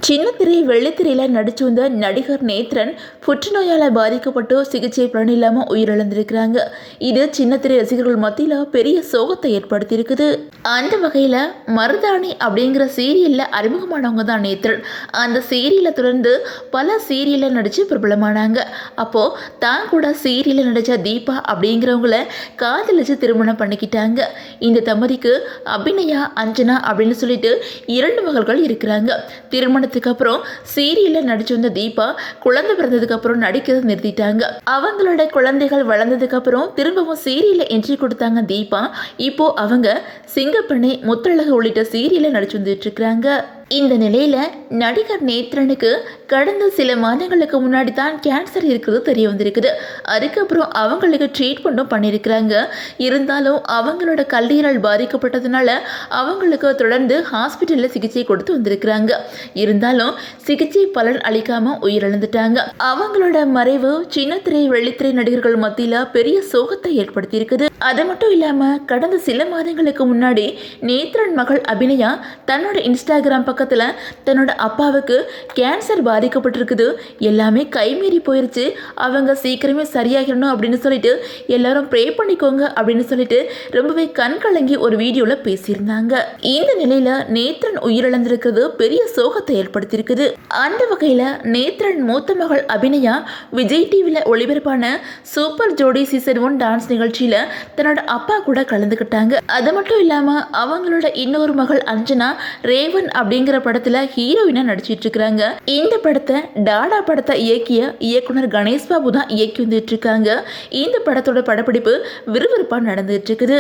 சின்னத்திரை வெள்ளித்திரையில் நடிச்சு வந்த நடிகர் நேத்ரன் புற்றுநோயால் பாதிக்கப்பட்டு சிகிச்சை பலன் இல்லாமல் உயிரிழந்திருக்கிறாங்க. இது சின்னத்திரை ரசிகர்கள் மத்தியில் பெரிய சோகத்தை ஏற்படுத்தியிருக்குது. அந்த வகையில் மருதாணி அப்படிங்கிற சீரியலில் அறிமுகமானவங்க தான் நேத்ரன். அந்த சீரியலை தொடர்ந்து பல சீரியலில் நடித்து பிரபலமானாங்க. அப்போது தான் கூட சீரியலில் நடித்த தீபா அப்படிங்கிறவங்கள காதலிச்சு திருமணம் பண்ணிக்கிட்டாங்க. இந்த தம்பதிக்கு அபிநயா, அஞ்சனா அப்படின்னு சொல்லிட்டு 2 மகள்கள் இருக்கிறாங்க. திருமணத்துக்கு அப்புறம் சீரியலில் நடிச்சு வந்த தீபா குழந்தை பிறந்ததுக்கு அப்புறம் நடிக்கிறத நிறுத்திட்டாங்க. அவங்களோட குழந்தைகள் வளர்ந்ததுக்கு அப்புறம் திரும்பவும் சீரியல்ல என்ட்ரி கொடுத்தாங்க தீபா. இப்போ அவங்க சிங்கப்பெண்ணை, முத்தழகு உள்ளிட்ட சீரியல்ல நடிச்சு வந்துட்டு இருக்கிறாங்க. இந்த நிலையில நடிகர் நேத்ரனுக்கு கடந்த சில மாதங்களுக்கு முன்னாடி தான் கேன்சர் இருக்கிறது தெரிய வந்திருக்குது. அதுக்கப்புறம் அவங்களுக்கு ட்ரீட்மெண்ட்டும் பண்ணியிருக்கிறாங்க. இருந்தாலும் அவங்களோட கல்லீரல் பாதிக்கப்பட்டதுனால அவங்களுக்கு தொடர்ந்து ஹாஸ்பிட்டலில் சிகிச்சை கொடுத்து வந்திருக்கிறாங்க. இருந்தாலும் சிகிச்சை பலன் அளிக்காம உயிரிழந்துட்டாங்க. அவங்களோட மறைவு சின்னத்திரை வெள்ளித்திரை நடிகர்கள் மத்தியில் பெரிய சோகத்தை ஏற்படுத்தியிருக்குது. அது மட்டும் இல்லாம கடந்த சில மாதங்களுக்கு முன்னாடி நேத்ரன் மகள் அபிநயா தன்னோட இன்ஸ்டாகிராம் பக்கத்தில் தன்னோட அப்பாவுக்கு கேன்சர் பாதிக்கப்பட்டிருக்குது, எல்லாமே கைமீறி போயிருச்சு, அவங்க சீக்கிரமே சரியாகிடணும் அப்படின்னு சொல்லிட்டு எல்லாரும் ப்ரே பண்ணிக்கோங்க அப்படின்னு சொல்லிட்டு ரொம்பவே கண் கலங்கி ஒரு வீடியோவில் பேசியிருந்தாங்க. இந்த நிலையில நேத்ரன் உயிரிழந்திருக்கிறது பெரிய சோகத்தை ஏற்படுத்தியிருக்குது. அந்த வகையில் நேத்ரன் மூத்த மகள் அபிநயா விஜய் டிவியில் ஒளிபரப்பான சூப்பர் ஜோடி சீசன் 1 டான்ஸ் நிகழ்ச்சியில் தன்னோட அப்பா கூட கலந்துக்கிட்டாங்க. அது மட்டும் இல்லாமல் அவங்களோட இன்னொரு மகள் அஞ்சனா ரேவன் அப்படிங்கிற படத்துல ஹீரோயினா நடிச்சிட்டு இருக்காங்க. இந்த படத்தை டாடா படத்தை இயக்கிய இயக்குனர் கணேஷ் பாபு தான் இயக்கி வந்துட்டு இருக்காங்க. இந்த படத்தோட படப்பிடிப்பு விறுவிறுப்பா நடந்துட்டு இருக்குது.